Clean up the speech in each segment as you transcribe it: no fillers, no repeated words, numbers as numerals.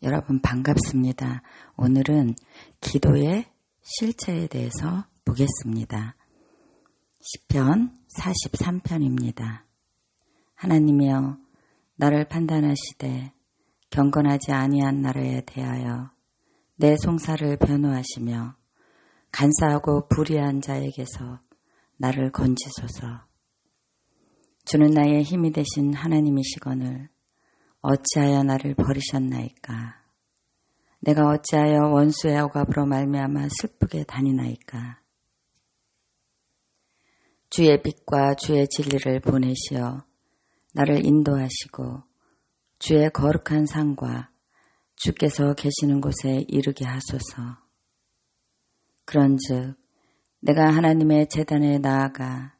여러분 반갑습니다. 오늘은 기도의 실체에 대해서 보겠습니다. 시편 43편입니다. 하나님이여 나를 판단하시되 경건하지 아니한 나라에 대하여 내 송사를 변호하시며 간사하고 불의한 자에게서 나를 건지소서. 주는 나의 힘이 되신 하나님이시거늘 어찌하여 나를 버리셨나이까. 내가 어찌하여 원수의 억압으로 말미암아 슬프게 다니나이까. 주의 빛과 주의 진리를 보내시어 나를 인도하시고 주의 거룩한 상과 주께서 계시는 곳에 이르게 하소서. 그런즉 내가 하나님의 제단에 나아가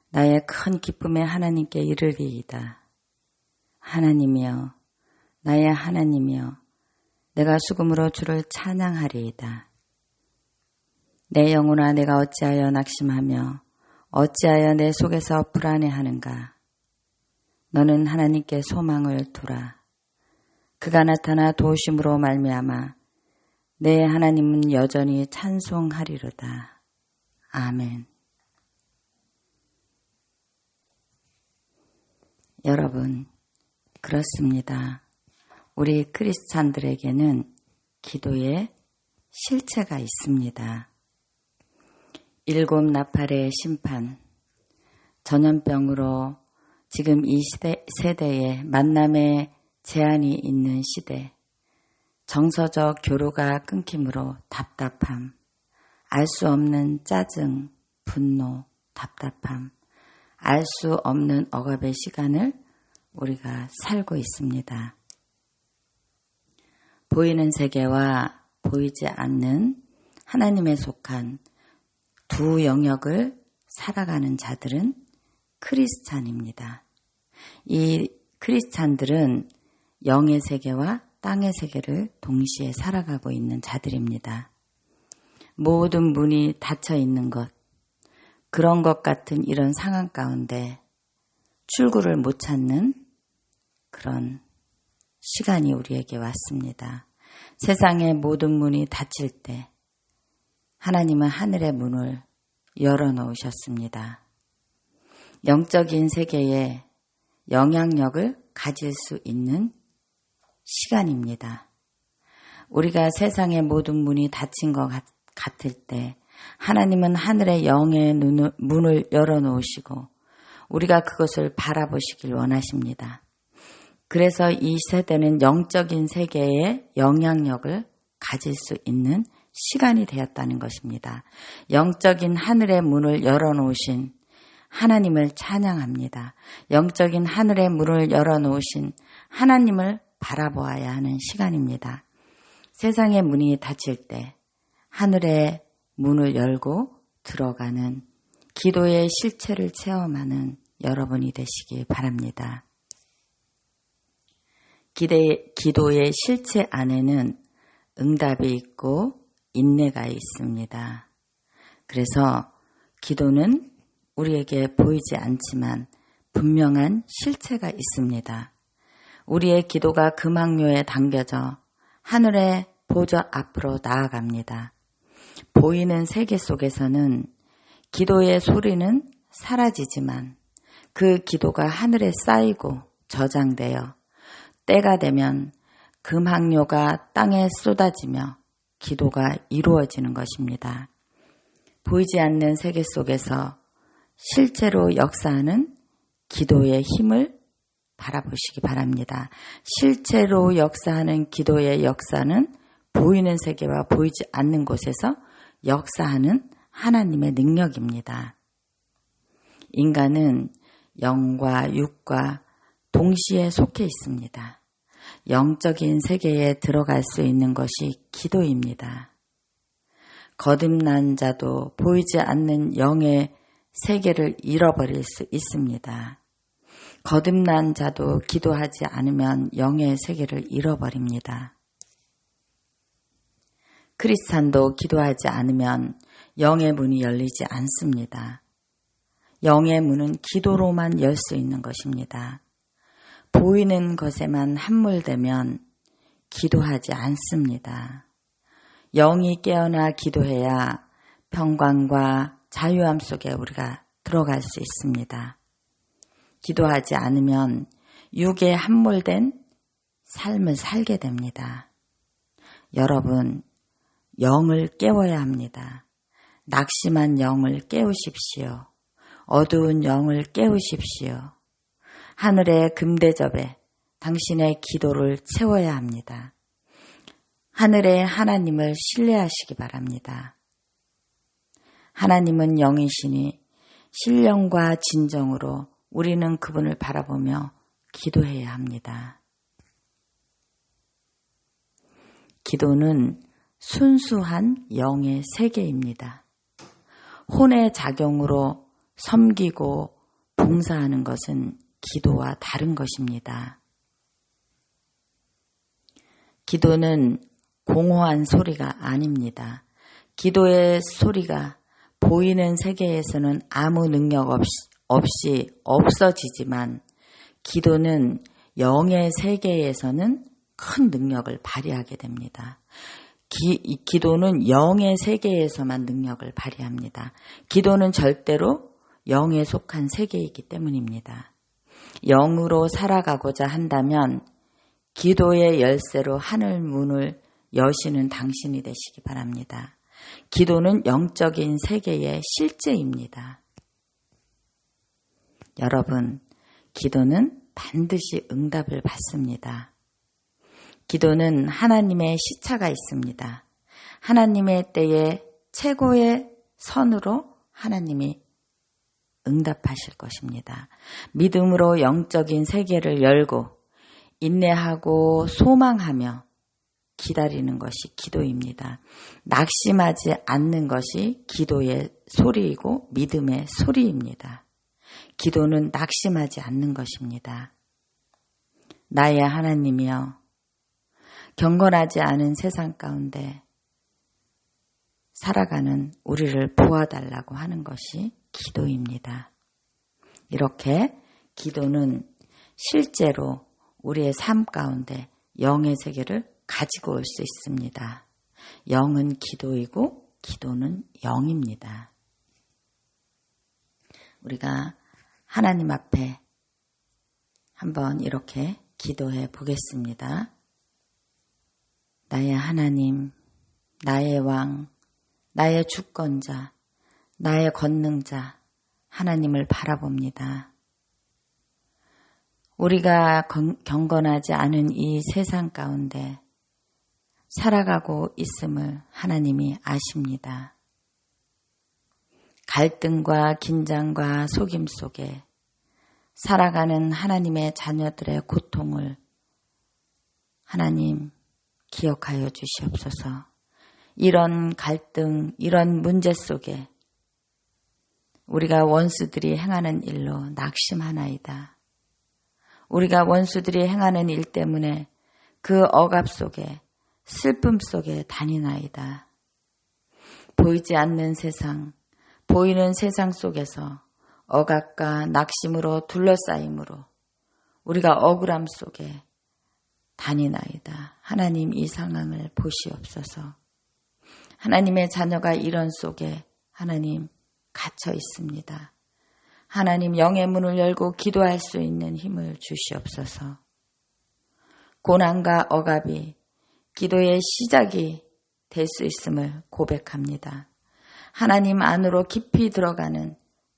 나의 큰 기쁨에 하나님께 이르리이다. 하나님이여 나의 하나님이여 내가 수금으로 주를 찬양하리이다. 내 영혼아 내가 어찌하여 낙심하며 어찌하여 내 속에서 불안해하는가. 너는 하나님께 소망을 두라. 그가 나타나 도우심으로 말미암아 내 하나님은 여전히 찬송하리로다. 아멘. 여러분, 그렇습니다. 우리 크리스찬들에게는 기도의 실체가 있습니다. 7 나팔의 심판, 전염병으로 지금 이 세대에 만남의 제한이 있는 시대, 정서적 교류가 끊김으로 답답함, 알 수 없는 짜증, 분노, 답답함, 알 수 없는 억압의 시간을 우리가 살고 있습니다. 보이는 세계와 보이지 않는 하나님에 속한 두 영역을 살아가는 자들은 크리스찬입니다. 이 크리스찬들은 영의 세계와 땅의 세계를 동시에 살아가고 있는 자들입니다. 모든 문이 닫혀 있는 것, 그런 것 같은 이런 상황 가운데 출구를 못 찾는 그런 시간이 우리에게 왔습니다. 세상의 모든 문이 닫힐 때 하나님은 하늘의 문을 열어놓으셨습니다. 영적인 세계에 영향력을 가질 수 있는 시간입니다. 우리가 세상의 모든 문이 닫힌 것 같을 때 하나님은 하늘의 영의 문을 열어놓으시고 우리가 그것을 바라보시길 원하십니다. 그래서 이 세대는 영적인 세계에 영향력을 가질 수 있는 시간이 되었다는 것입니다. 영적인 하늘의 문을 열어놓으신 하나님을 찬양합니다. 영적인 하늘의 문을 열어놓으신 하나님을 바라보아야 하는 시간입니다. 세상의 문이 닫힐 때 하늘의 문을 열고 들어가는 기도의 실체를 체험하는 여러분이 되시기 바랍니다. 기도의 실체 안에는 응답이 있고 인내가 있습니다. 그래서 기도는 우리에게 보이지 않지만 분명한 실체가 있습니다. 우리의 기도가 금학료에 당겨져 하늘의 보좌 앞으로 나아갑니다. 보이는 세계 속에서는 기도의 소리는 사라지지만 그 기도가 하늘에 쌓이고 저장되어 때가 되면 금학료가 땅에 쏟아지며 기도가 이루어지는 것입니다. 보이지 않는 세계 속에서 실제로 역사하는 기도의 힘을 바라보시기 바랍니다. 실제로 역사하는 기도의 역사는 보이는 세계와 보이지 않는 곳에서 역사하는 하나님의 능력입니다. 인간은 영과 육과 동시에 속해 있습니다. 영적인 세계에 들어갈 수 있는 것이 기도입니다. 거듭난 자도 보이지 않는 영의 세계를 잃어버릴 수 있습니다. 거듭난 자도 기도하지 않으면 영의 세계를 잃어버립니다. 크리스찬도 기도하지 않으면 영의 문이 열리지 않습니다. 영의 문은 기도로만 열 수 있는 것입니다. 보이는 것에만 함몰되면 기도하지 않습니다. 영이 깨어나 기도해야 평강과 자유함 속에 우리가 들어갈 수 있습니다. 기도하지 않으면 육에 함몰된 삶을 살게 됩니다. 여러분, 영을 깨워야 합니다. 낙심한 영을 깨우십시오. 어두운 영을 깨우십시오. 하늘의 금대접에 당신의 기도를 채워야 합니다. 하늘의 하나님을 신뢰하시기 바랍니다. 하나님은 영이시니 신령과 진정으로 우리는 그분을 바라보며 기도해야 합니다. 기도는 순수한 영의 세계입니다. 혼의 작용으로 섬기고 봉사하는 것은 기도와 다른 것입니다. 기도는 공허한 소리가 아닙니다. 기도의 소리가 보이는 세계에서는 아무 능력 없이 없어지지만 기도는 영의 세계에서는 큰 능력을 발휘하게 됩니다. 기도는 영의 세계에서만 능력을 발휘합니다. 기도는 절대로 영에 속한 세계이기 때문입니다. 영으로 살아가고자 한다면 기도의 열쇠로 하늘 문을 여시는 당신이 되시기 바랍니다. 기도는 영적인 세계의 실제입니다. 여러분, 기도는 반드시 응답을 받습니다. 기도는 하나님의 시차가 있습니다. 하나님의 때에 최고의 선으로 하나님이 응답하실 것입니다. 믿음으로 영적인 세계를 열고 인내하고 소망하며 기다리는 것이 기도입니다. 낙심하지 않는 것이 기도의 소리이고 믿음의 소리입니다. 기도는 낙심하지 않는 것입니다. 나의 하나님이여, 경건하지 않은 세상 가운데 살아가는 우리를 보아달라고 하는 것이 기도입니다. 이렇게 기도는 실제로 우리의 삶 가운데 영의 세계를 가지고 올 수 있습니다. 영은 기도이고 기도는 영입니다. 우리가 하나님 앞에 한번 이렇게 기도해 보겠습니다. 나의 하나님, 나의 왕, 나의 주권자, 나의 권능자, 하나님을 바라봅니다. 우리가 경건하지 않은 이 세상 가운데 살아가고 있음을 하나님이 아십니다. 갈등과 긴장과 속임 속에 살아가는 하나님의 자녀들의 고통을 하나님 기억하여 주시옵소서. 이런 갈등, 이런 문제 속에 우리가 원수들이 행하는 일로 낙심하나이다. 우리가 원수들이 행하는 일 때문에 그 억압 속에 슬픔 속에 다니나이다. 보이지 않는 세상, 보이는 세상 속에서 억압과 낙심으로 둘러싸임으로 우리가 억울함 속에 다니나이다. 하나님 이 상황을 보시옵소서. 하나님의 자녀가 이런 속에 하나님 갇혀 있습니다. 하나님 영의 문을 열고 기도할 수 있는 힘을 주시옵소서. 고난과 억압이 기도의 시작이 될 수 있음을 고백합니다. 하나님 안으로 깊이 들어가는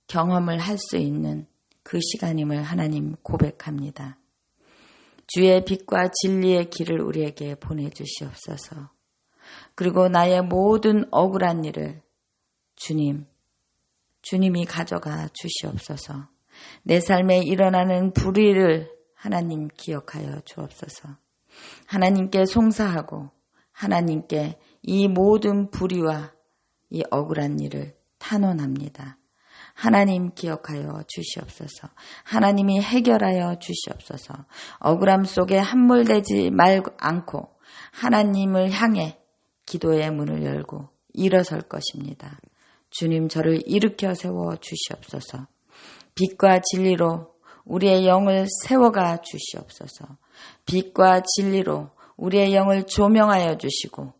경험을 할 수 있는 그 시간임을 하나님 고백합니다. 주의 빛과 진리의 길을 우리에게 보내주시옵소서. 그리고 나의 모든 억울한 일을 주님이 가져가 주시옵소서. 내 삶에 일어나는 불의를 하나님 기억하여 주옵소서. 하나님께 송사하고 하나님께 이 모든 불의와 이 억울한 일을 탄원합니다. 하나님 기억하여 주시옵소서. 하나님이 해결하여 주시옵소서. 억울함 속에 함몰되지 않고 하나님을 향해 기도의 문을 열고 일어설 것입니다. 주님 저를 일으켜 세워 주시옵소서. 빛과 진리로 우리의 영을 세워가 주시옵소서. 빛과 진리로 우리의 영을 조명하여 주시고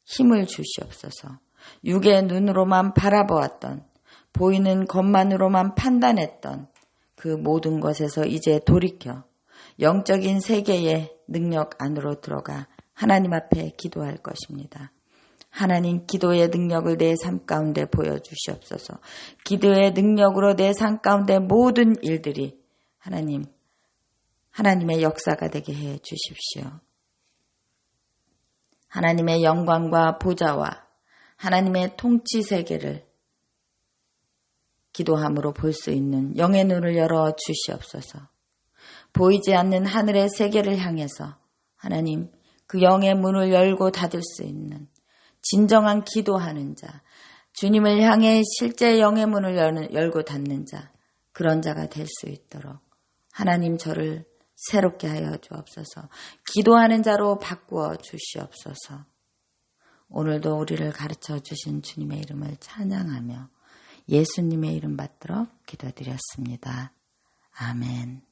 힘을 주시옵소서. 육의 눈으로만 바라보았던, 보이는 것만으로만 판단했던 그 모든 것에서 이제 돌이켜 영적인 세계의 능력 안으로 들어가 하나님 앞에 기도할 것입니다. 하나님, 기도의 능력을 내 삶 가운데 보여주시옵소서. 기도의 능력으로 내 삶 가운데 모든 일들이 하나님의 역사가 되게 해 주십시오. 하나님의 영광과 보좌와 하나님의 통치 세계를 기도함으로 볼 수 있는 영의 눈을 열어 주시옵소서. 보이지 않는 하늘의 세계를 향해서 하나님, 그 영의 문을 열고 닫을 수 있는 진정한 기도하는 자, 주님을 향해 실제 영의 문을 열고 닫는 자, 그런 자가 될 수 있도록 하나님 저를 새롭게 하여 주옵소서. 기도하는 자로 바꾸어 주시옵소서. 오늘도 우리를 가르쳐 주신 주님의 이름을 찬양하며 예수님의 이름 받들어 기도드렸습니다. 아멘.